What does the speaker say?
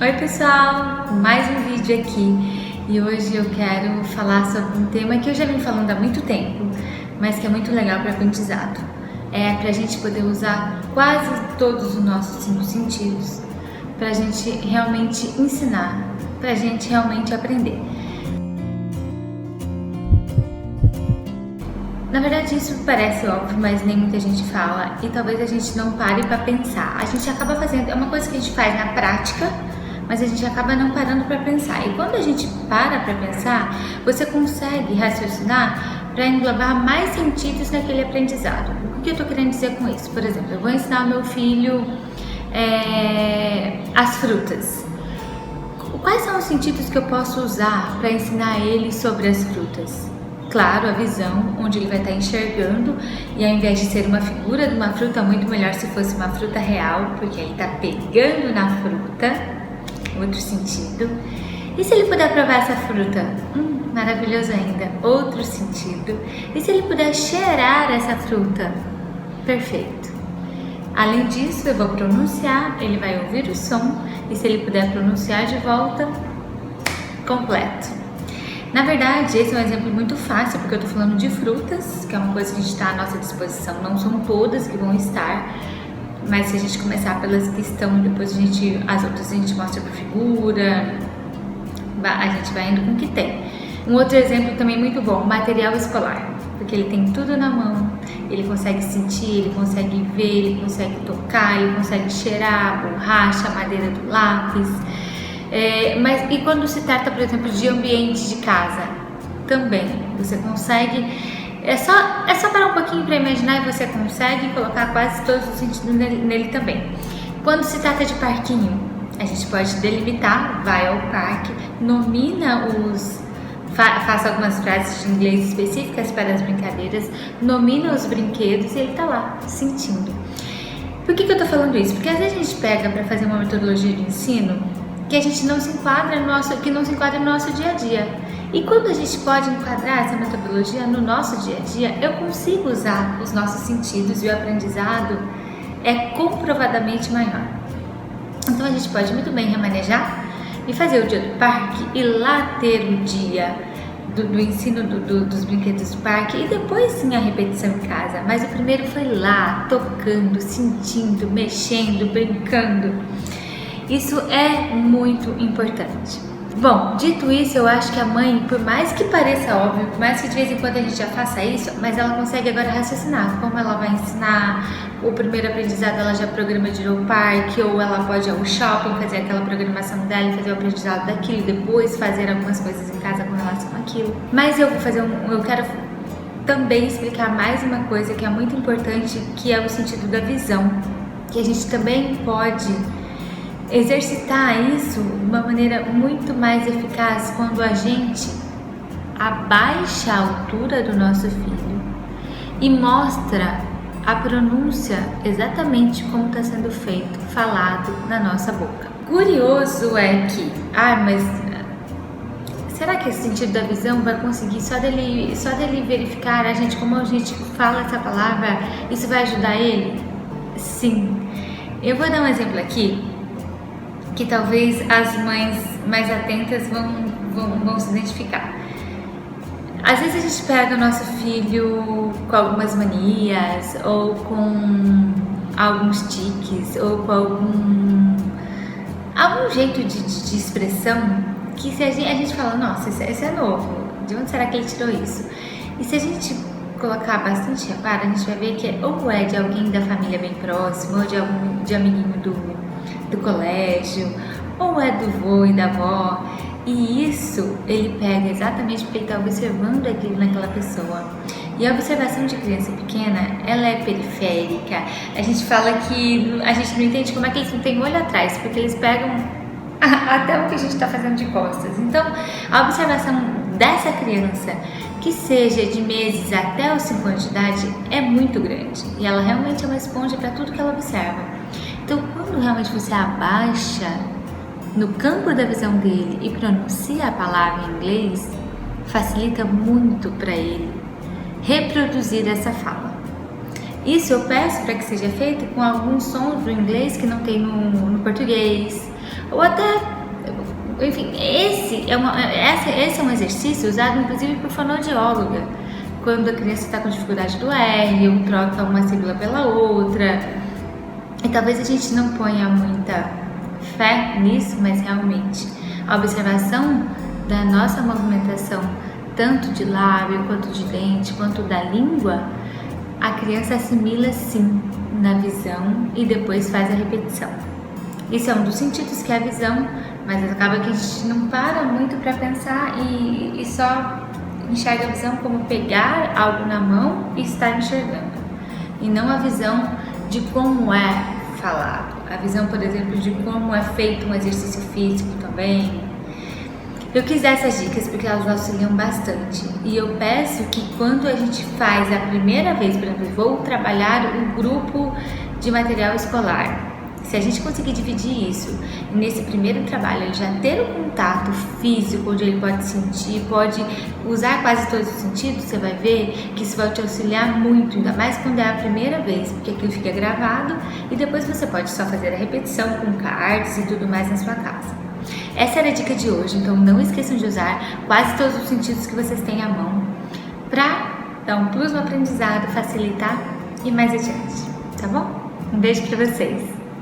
Oi pessoal, mais um vídeo aqui e hoje eu quero falar sobre um tema que eu já venho falando há muito tempo, mas que é muito legal para aprendizado. É para a gente poder usar quase todos os nossos 5 sentidos, para a gente realmente ensinar, para a gente realmente aprender. Na verdade isso parece óbvio, mas nem muita gente fala e talvez a gente não pare para pensar. A gente acaba fazendo, é uma coisa que a gente faz na prática, mas a gente acaba não parando para pensar. E quando a gente para pensar, você consegue raciocinar para englobar mais sentidos naquele aprendizado. O que eu estou querendo dizer com isso? Por exemplo, eu vou ensinar ao meu filho as frutas. Quais são os sentidos que eu posso usar para ensinar ele sobre as frutas? Claro, a visão, onde ele vai estar enxergando, e ao invés de ser uma figura de uma fruta, muito melhor se fosse uma fruta real, porque ele está pegando na fruta. Outro sentido. E se ele puder provar essa fruta? Maravilhoso ainda. Outro sentido. E se ele puder cheirar essa fruta? Perfeito. Além disso, eu vou pronunciar, ele vai ouvir o som, e se ele puder pronunciar de volta, completo. Na verdade, esse é um exemplo muito fácil, porque eu estou falando de frutas, que é uma coisa que a gente está à nossa disposição. Não são todas que vão estar, mas se a gente começar pelas que estão, depois as outras a gente mostra por figura, a gente vai indo com o que tem. Um outro exemplo também muito bom, material escolar, porque ele tem tudo na mão, ele consegue sentir, ele consegue ver, ele consegue tocar, ele consegue cheirar a borracha, a madeira do lápis. Mas e quando se trata, por exemplo, de ambiente de casa, também você consegue. É só parar um pouquinho para imaginar e você consegue colocar quase todos os sentidos nele também. Quando se trata de parquinho, a gente pode delimitar, vai ao parque, nomina faça algumas frases de inglês específicas para as brincadeiras, nomina os brinquedos e ele tá lá, sentindo. Por que eu tô falando isso? Porque às vezes a gente pega para fazer uma metodologia de ensino que a gente não se enquadra no nosso dia a dia. E quando a gente pode enquadrar essa metodologia no nosso dia a dia, eu consigo usar os nossos sentidos e o aprendizado é comprovadamente maior. Então a gente pode muito bem remanejar e fazer o dia do parque e lá ter o dia do ensino dos brinquedos do parque e depois sim a repetição em casa. Mas o primeiro foi lá, tocando, sentindo, mexendo, brincando. Isso é muito importante. Bom, dito isso, eu acho que a mãe, por mais que pareça óbvio, por mais que de vez em quando a gente já faça isso, mas ela consegue agora raciocinar como ela vai ensinar. O primeiro aprendizado ela já programa de ir ao parque, ou ela pode ir ao shopping, fazer aquela programação dela e fazer o aprendizado daquilo, e depois fazer algumas coisas em casa com relação àquilo. Mas eu quero também explicar mais uma coisa que é muito importante, que é o sentido da visão, que a gente também pode exercitar isso de uma maneira muito mais eficaz quando a gente abaixa a altura do nosso filho e mostra a pronúncia exatamente como está sendo feito, falado na nossa boca. Curioso é que, mas será que esse sentido da visão vai conseguir só dele verificar como a gente fala essa palavra, isso vai ajudar ele? Sim. Eu vou dar um exemplo aqui que talvez as mães mais atentas vão se identificar. Às vezes a gente pega o nosso filho com algumas manias, ou com alguns tiques, ou com algum jeito de expressão que se a gente fala, nossa, isso é novo, de onde será que ele tirou isso? E se a gente colocar bastante reparo, a gente vai ver que ou é de alguém da família bem próximo, ou de amiguinho do colégio, ou é do vô e da avó, e isso ele pega exatamente porque ele está observando aquilo naquela pessoa. E a observação de criança pequena, ela é periférica. A gente fala que a gente não entende como é que eles não têm olho atrás, porque eles pegam até o que a gente está fazendo de costas. Então, a observação dessa criança, que seja de meses até os 5 anos de idade, é muito grande. E ela realmente é uma esponja para tudo que ela observa. Então, quando realmente você abaixa no campo da visão dele e pronuncia a palavra em inglês, facilita muito para ele reproduzir essa fala. Isso eu peço para que seja feito com alguns sons do inglês que não tem no português, Ou até, enfim, esse é um exercício usado inclusive por fonoaudióloga, quando a criança está com dificuldade do R, ou troca uma sílaba pela outra. E talvez a gente não ponha muita fé nisso, mas realmente a observação da nossa movimentação, tanto de lábio, quanto de dente, quanto da língua, a criança assimila sim na visão e depois faz a repetição. Isso é um dos sentidos, que é a visão, mas acaba que a gente não para muito para pensar e só enxerga a visão como pegar algo na mão e estar enxergando, e não a visão de como é falado, a visão, por exemplo, de como é feito um exercício físico também. Eu quis dar essas dicas porque elas auxiliam bastante, e eu peço que quando a gente faz a primeira vez, por exemplo, vou trabalhar um grupo de material escolar, se a gente conseguir dividir isso, nesse primeiro trabalho ele já ter o contato físico, onde ele pode sentir, pode usar quase todos os sentidos, você vai ver que isso vai te auxiliar muito, ainda mais quando é a primeira vez, porque aquilo fica gravado e depois você pode só fazer a repetição com cards e tudo mais na sua casa. Essa era a dica de hoje, então não esqueçam de usar quase todos os sentidos que vocês têm à mão para dar um plus no aprendizado, facilitar e mais adiante, tá bom? Um beijo para vocês!